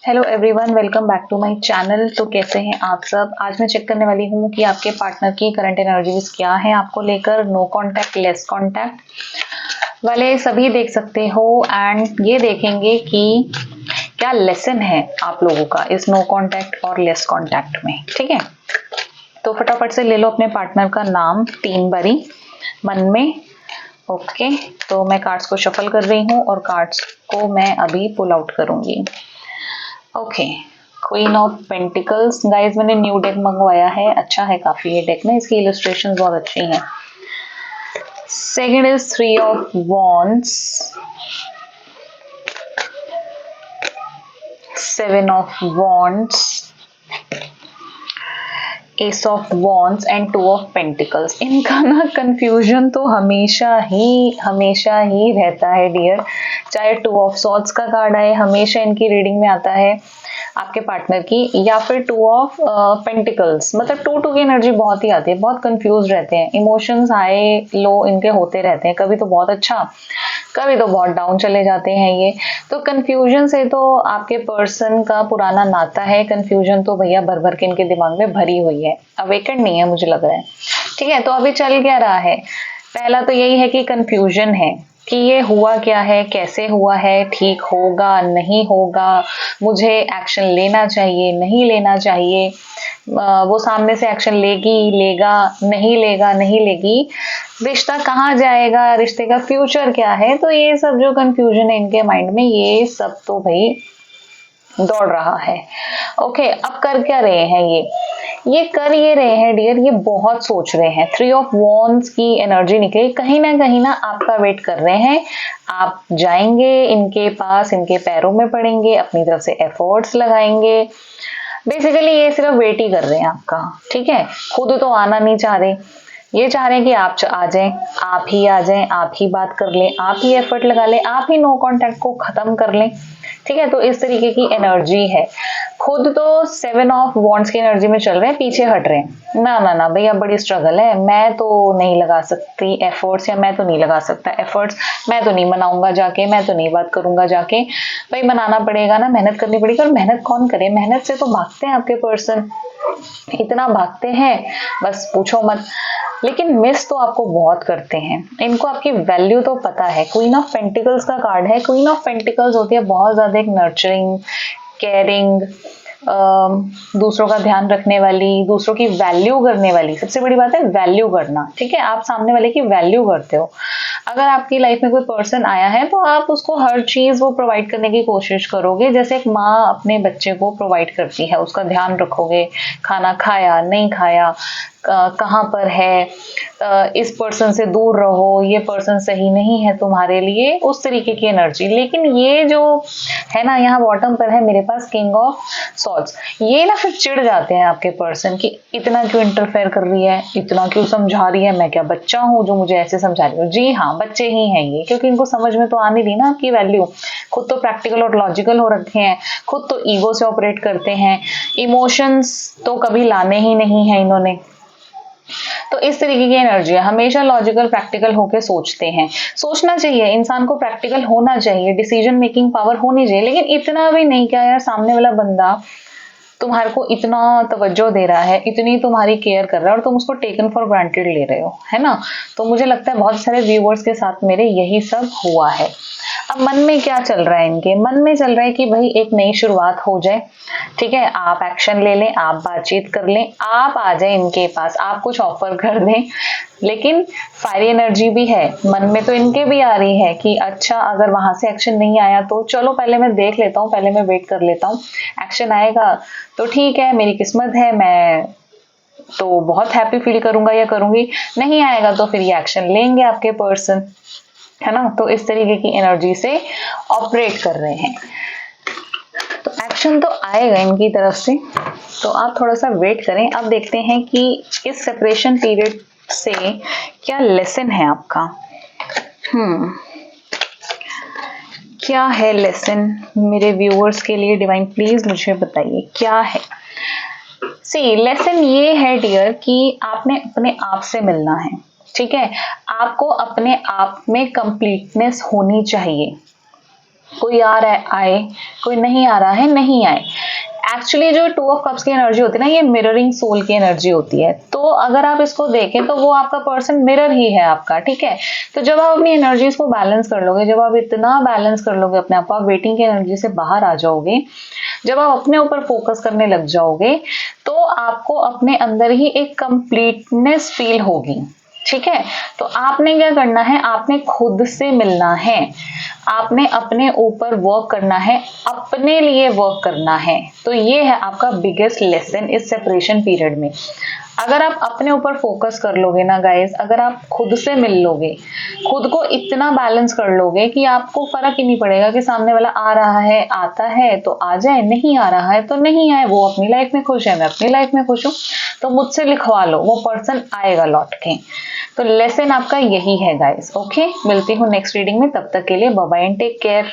Hello everyone, welcome back to my channel. तो कैसे हैं आप सब। आज मैं चेक करने वाली हूँ कि आपके पार्टनर की करंट एनर्जीज क्या है आपको लेकर। नो कांटेक्ट, लेस कांटेक्ट वाले सभी देख सकते हो एंड ये देखेंगे कि क्या लेसन है आप लोगों का इस नो कांटेक्ट और लेस कांटेक्ट में। ठीक है, तो फटाफट से ले लो अपने पार्टनर का नाम 3 बारी मन में। ओके, तो मैं कार्ड्स को शफल कर रही हूँ और कार्ड्स को मैं अभी पुल आउट करूंगी। Okay, queen of pentacles. Guys, मैंने न्यू डेक मंगवाया है, अच्छा है काफी ये डेक ना, इसकी इलस्ट्रेशन बहुत अच्छी हैं। Second is 3 of wands, 7 of wands, S of wands and 2 of pentacles. इनका ना कंफ्यूजन तो हमेशा ही रहता है डियर। चाहे 2 ऑफ सॉर्ड्स का कार्ड आए, हमेशा इनकी रीडिंग में आता है आपके पार्टनर की, या फिर 2 ऑफ पेंटिकल्स। मतलब 2 की एनर्जी बहुत ही आती है, बहुत कंफ्यूज रहते हैं, इमोशंस हाई लो इनके होते रहते हैं, कभी तो बहुत अच्छा, कभी तो बहुत डाउन चले जाते हैं ये। तो कंफ्यूजन से तो आपके पर्सन का पुराना नाता है, कंफ्यूजन तो भैया भर भर के इनके दिमाग में भरी हुई है, अवेकन नहीं है मुझे लग रहा है। ठीक है, तो अभी चल क्या रहा है, पहला तो यही है कि कंफ्यूजन है कि ये हुआ क्या है, कैसे हुआ है, ठीक होगा नहीं होगा, मुझे एक्शन लेना चाहिए नहीं लेना चाहिए, वो सामने से एक्शन लेगा नहीं लेगी, रिश्ता कहाँ जाएगा, रिश्ते का फ्यूचर क्या है। तो ये सब जो कंफ्यूजन है इनके माइंड में, ये सब तो भाई दौड़ रहा है। ओके, अब कर क्या रहे हैं ये कर ये रहे हैं डियर, ये बहुत सोच रहे हैं। 3 ऑफ वॉन्ड्स की एनर्जी निकली, कहीं ना आपका वेट कर रहे हैं। आप जाएंगे इनके पास, इनके पैरों में पड़ेंगे, अपनी तरफ से एफर्ट्स लगाएंगे। बेसिकली ये सिर्फ वेट ही कर रहे हैं आपका। ठीक है, खुद तो आना नहीं चाह रहे, ये चाह रहे हैं कि आप आ जाएं, आप ही आ जाएं, आप ही बात कर लें, आप ही एफर्ट लगा लें, आप ही नो कांटेक्ट को खत्म कर लें। ठीक है, तो इस तरीके की एनर्जी है। खुद तो 7 ऑफ वॉन्ड्स की एनर्जी में चल रहे हैं, पीछे हट रहे हैं। ना भैया, बड़ी स्ट्रगल है, मैं तो नहीं लगा सकती एफर्ट्स, या मैं तो नहीं लगा सकता एफर्ट्स, मैं तो नहीं मनाऊंगा जाके, मैं तो नहीं बात करूंगा जाके। भाई मनाना पड़ेगा ना, मेहनत करनी पड़ेगी। और मेहनत कौन करे, मेहनत से तो भागते हैं आपके पर्सन, इतना भागते हैं बस पूछो मत। लेकिन मिस तो आपको बहुत करते हैं, इनको आपकी वैल्यू तो पता है। क्वीन ऑफ पेंटिकल्स का कार्ड है। क्वीन ऑफ पेंटिकल्स होती है बहुत ज्यादा एक नर्चरिंग, केयरिंग, दूसरों का ध्यान रखने वाली, दूसरों की वैल्यू करने वाली। सबसे बड़ी बात है वैल्यू करना। ठीक है, आप सामने वाले की वैल्यू करते हो। अगर आपकी लाइफ में कोई पर्सन आया है तो आप उसको हर चीज वो प्रोवाइड करने की कोशिश करोगे, जैसे एक माँ अपने बच्चे को प्रोवाइड करती है, उसका ध्यान रखोगे, खाना खाया नहीं खाया, कहाँ पर है, इस पर्सन से दूर रहो, ये पर्सन सही नहीं है तुम्हारे लिए, उस तरीके की एनर्जी। लेकिन ये जो है ना, यहाँ बॉटम पर है मेरे पास किंग ऑफ सॉर्ड्स। ये ना फिर चिढ़ जाते हैं आपके पर्सन कि इतना क्यों इंटरफेयर कर रही है, इतना क्यों समझा रही है, मैं क्या बच्चा हूँ जो मुझे ऐसे समझा रही हूँ। जी हाँ, बच्चे ही हैं ये, क्योंकि इनको समझ में तो आ नहीं रही ना आपकी वैल्यू। खुद तो प्रैक्टिकल और लॉजिकल हो रखे हैं, खुद तो ईगो से ऑपरेट करते हैं, इमोशंस तो कभी लाने ही नहीं है इन्होंने। तो इस तरीके की एनर्जी है, हमेशा लॉजिकल प्रैक्टिकल होके सोचते हैं। सोचना चाहिए इंसान को, प्रैक्टिकल होना चाहिए, डिसीजन मेकिंग पावर होनी चाहिए, लेकिन इतना भी नहीं। क्या यार, सामने वाला बंदा तुम्हारे को इतना तवज्जो दे रहा है, इतनी तुम्हारी केयर कर रहा है, और तुम उसको टेकन फॉर ग्रांटेड ले रहे हो, है ना। तो मुझे लगता है बहुत सारे व्यूअर्स के साथ मेरे यही सब हुआ है। अब मन में क्या चल रहा है इनके, मन में चल रहा है कि भाई एक नई शुरुआत हो जाए। ठीक है, आप एक्शन ले लें, आप बातचीत कर लें, आप आ जाए इनके पास, आप कुछ ऑफर कर दें। लेकिन फायरी एनर्जी भी है मन में, तो इनके भी आ रही है कि अच्छा अगर वहां से एक्शन नहीं आया तो चलो पहले मैं देख लेता हूँ, पहले मैं वेट कर लेता हूँ, एक्शन आएगा तो ठीक है, मेरी किस्मत है, मैं तो बहुत हैप्पी फील करूंगा या करूंगी, नहीं आएगा तो फिर ये एक्शन लेंगे आपके पर्सन, है ना। तो इस तरीके की एनर्जी से ऑपरेट कर रहे हैं, तो एक्शन तो आएगा इनकी तरफ से, तो आप थोड़ा सा वेट करें। अब देखते हैं कि इस सेपरेशन पीरियड से क्या लेसन है आपका। क्या है लेसन मेरे व्यूअर्स के लिए, डिवाइन प्लीज मुझे बताइए क्या है। सी लेसन ये है डियर कि आपने अपने आप से मिलना है। ठीक है, आपको अपने आप में कंप्लीटनेस होनी चाहिए। कोई आ रहा है आए, कोई नहीं आ रहा है नहीं आए। एक्चुअली जो टू ऑफ कप्स की एनर्जी होती है ना, ये मिररिंग सोल की एनर्जी होती है। तो अगर आप इसको देखें तो वो आपका पर्सन मिरर ही है आपका, ठीक है। तो जब आप अपनी एनर्जीज को बैलेंस कर लोगे, जब आप इतना बैलेंस कर लोगे अपने आप को, आप वेटिंग की एनर्जी से बाहर आ जाओगे, जब आप अपने ऊपर फोकस करने लग जाओगे, तो आपको अपने अंदर ही एक कंप्लीटनेस फील होगी, ठीक है। तो आपने क्या करना है, आपने खुद से मिलना है, आपने अपने ऊपर वर्क करना है, अपने लिए वर्क करना है। तो ये है आपका बिगेस्ट लेसन इस सेपरेशन पीरियड में। अगर आप अपने ऊपर फोकस कर लोगे ना गाइस, अगर आप खुद से मिल लोगे, खुद को इतना बैलेंस कर लोगे कि आपको फर्क ही नहीं पड़ेगा कि सामने वाला आ रहा है, आता है तो आ जाए, नहीं आ रहा है तो नहीं आए, वो अपनी लाइफ में खुश है, मैं अपनी लाइफ में खुश हूँ, तो मुझसे लिखवा लो, वो पर्सन आएगा लौट के। तो लेसन आपका यही है गाइस। ओके, मिलती हूँ नेक्स्ट रीडिंग में, तब तक के लिए bye bye and take care.